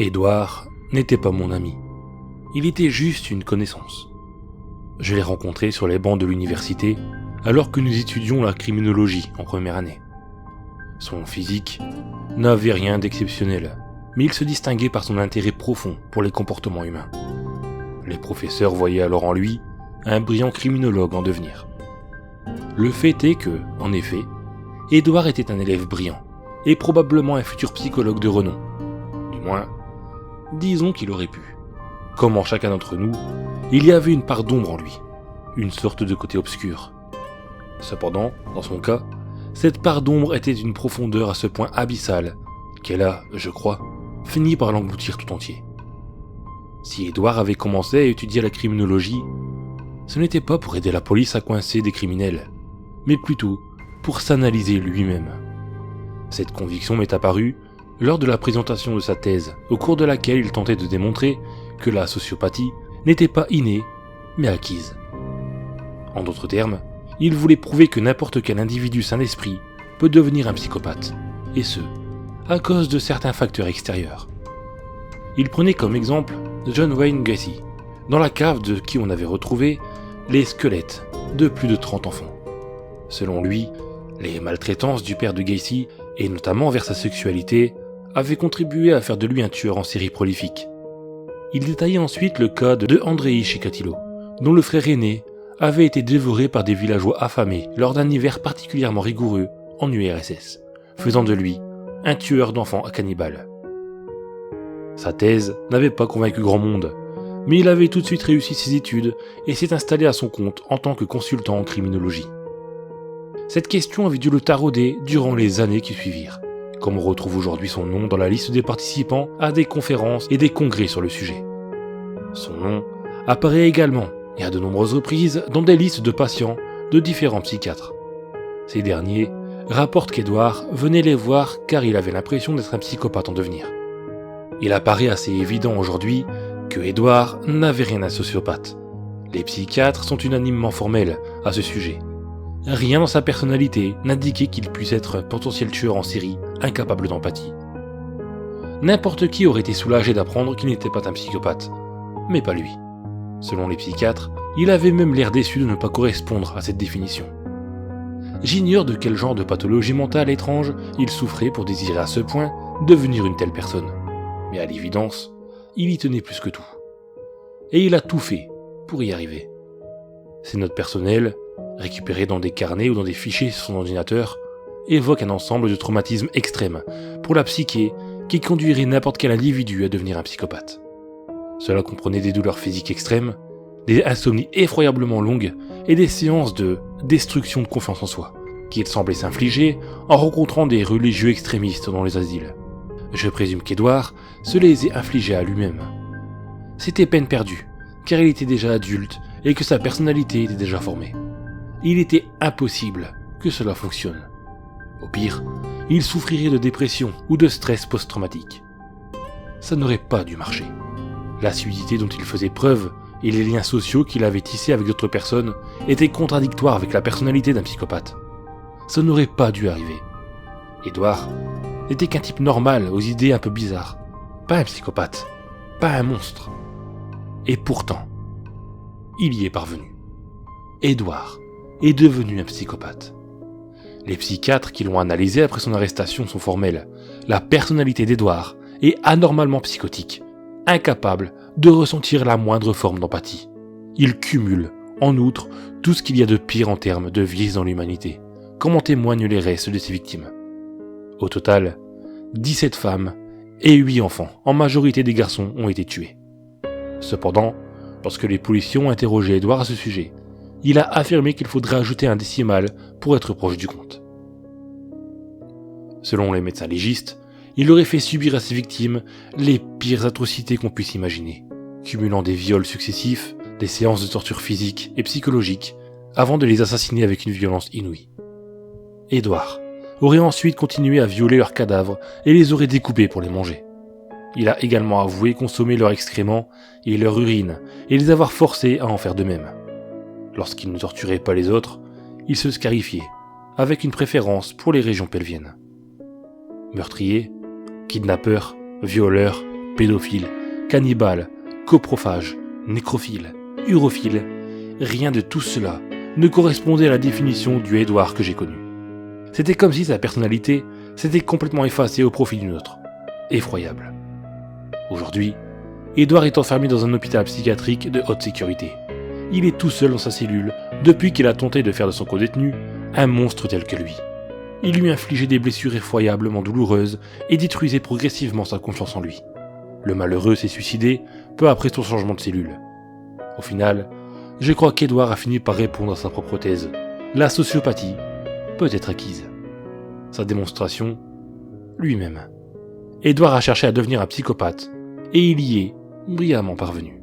Édouard n'était pas mon ami. Il était juste une connaissance. Je l'ai rencontré sur les bancs de l'université alors que nous étudions la criminologie en première année. Son physique n'avait rien d'exceptionnel, mais il se distinguait par son intérêt profond pour les comportements humains. Les professeurs voyaient alors en lui un brillant criminologue en devenir. Le fait est que, en effet, Édouard était un élève brillant et probablement un futur psychologue de renom. Du moins, disons qu'il aurait pu. Comme en chacun d'entre nous, il y avait une part d'ombre en lui, une sorte de côté obscur. Cependant, dans son cas, cette part d'ombre était d'une profondeur à ce point abyssale qu'elle a, je crois, fini par l'engloutir tout entier. Si Édouard avait commencé à étudier la criminologie, ce n'était pas pour aider la police à coincer des criminels, mais plutôt pour s'analyser lui-même. Cette conviction m'est apparue lors de la présentation de sa thèse, au cours de laquelle il tentait de démontrer que la sociopathie n'était pas innée, mais acquise. En d'autres termes, il voulait prouver que n'importe quel individu sain d'esprit peut devenir un psychopathe, et ce, à cause de certains facteurs extérieurs. Il prenait comme exemple John Wayne Gacy, dans la cave de qui on avait retrouvé les squelettes de plus de 30 enfants. Selon lui, les maltraitances du père de Gacy, et notamment envers sa sexualité, avaient contribué à faire de lui un tueur en série prolifique. Il détaillait ensuite le cas de Andrei Chikatilo, dont le frère aîné avait été dévoré par des villageois affamés lors d'un hiver particulièrement rigoureux en URSS, faisant de lui un tueur d'enfants cannibale. Sa thèse n'avait pas convaincu grand monde, mais il avait tout de suite réussi ses études et s'est installé à son compte en tant que consultant en criminologie. Cette question avait dû le tarauder durant les années qui suivirent, comme on retrouve aujourd'hui son nom dans la liste des participants à des conférences et des congrès sur le sujet. Son nom apparaît également, et à de nombreuses reprises, dans des listes de patients de différents psychiatres. Ces derniers rapportent qu'Édouard venait les voir car il avait l'impression d'être un psychopathe en devenir. Il apparaît assez évident aujourd'hui que Édouard n'avait rien d'un sociopathe. Les psychiatres sont unanimement formels à ce sujet. Rien dans sa personnalité n'indiquait qu'il puisse être un potentiel tueur en série incapable d'empathie. N'importe qui aurait été soulagé d'apprendre qu'il n'était pas un psychopathe, mais pas lui. Selon les psychiatres, il avait même l'air déçu de ne pas correspondre à cette définition. J'ignore de quel genre de pathologie mentale étrange il souffrait pour désirer à ce point devenir une telle personne. Mais à l'évidence, il y tenait plus que tout. Et il a tout fait pour y arriver. Ses notes personnelles, récupérées dans des carnets ou dans des fichiers sur son ordinateur, évoquent un ensemble de traumatismes extrêmes pour la psyché qui conduirait n'importe quel individu à devenir un psychopathe. Cela comprenait des douleurs physiques extrêmes, des insomnies effroyablement longues et des séances de destruction de confiance en soi, qu'il semblait s'infliger en rencontrant des religieux extrémistes dans les asiles. Je présume qu'Édouard se les ait infligés à lui-même. C'était peine perdue, car il était déjà adulte et que sa personnalité était déjà formée. Il était impossible que cela fonctionne. Au pire, il souffrirait de dépression ou de stress post-traumatique. Ça n'aurait pas dû marcher. L'assiduité dont il faisait preuve et les liens sociaux qu'il avait tissés avec d'autres personnes étaient contradictoires avec la personnalité d'un psychopathe. Ça n'aurait pas dû arriver. Édouard n'était qu'un type normal aux idées un peu bizarres. Pas un psychopathe, pas un monstre. Et pourtant, il y est parvenu. Édouard est devenu un psychopathe. Les psychiatres qui l'ont analysé après son arrestation sont formels. La personnalité d'Édouard est anormalement psychotique, incapable de ressentir la moindre forme d'empathie. Il cumule, en outre, tout ce qu'il y a de pire en termes de vices dans l'humanité, comme en témoignent les restes de ses victimes. Au total, 17 femmes et 8 enfants, en majorité des garçons, ont été tués. Cependant, lorsque les policiers ont interrogé Édouard à ce sujet, il a affirmé qu'il faudrait ajouter un décimal pour être proche du compte. Selon les médecins légistes, il aurait fait subir à ses victimes les pires atrocités qu'on puisse imaginer, cumulant des viols successifs, des séances de torture physique et psychologique, avant de les assassiner avec une violence inouïe. Édouard aurait ensuite continué à violer leurs cadavres et les aurait découpés pour les manger. Il a également avoué consommer leurs excréments et leur urine et les avoir forcés à en faire de même. Lorsqu'il ne torturait pas les autres, il se scarifiait, avec une préférence pour les régions pelviennes. Meurtrier, kidnappeur, violeur, Pédophile, cannibale, coprophage, nécrophile, urophile, rien de tout cela ne correspondait à la définition du Edward que j'ai connu. C'était comme si sa personnalité s'était complètement effacée au profit d'une autre. Effroyable. Aujourd'hui, Edward est enfermé dans un hôpital psychiatrique de haute sécurité. Il est tout seul dans sa cellule depuis qu'il a tenté de faire de son codétenu un monstre tel que lui. Il lui infligeait des blessures effroyablement douloureuses et détruisait progressivement sa confiance en lui. Le malheureux s'est suicidé peu après son changement de cellule. Au final, je crois qu'Edward a fini par répondre à sa propre thèse. La sociopathie peut être acquise. Sa démonstration, lui-même. Edward a cherché à devenir un psychopathe, et il y est brillamment parvenu.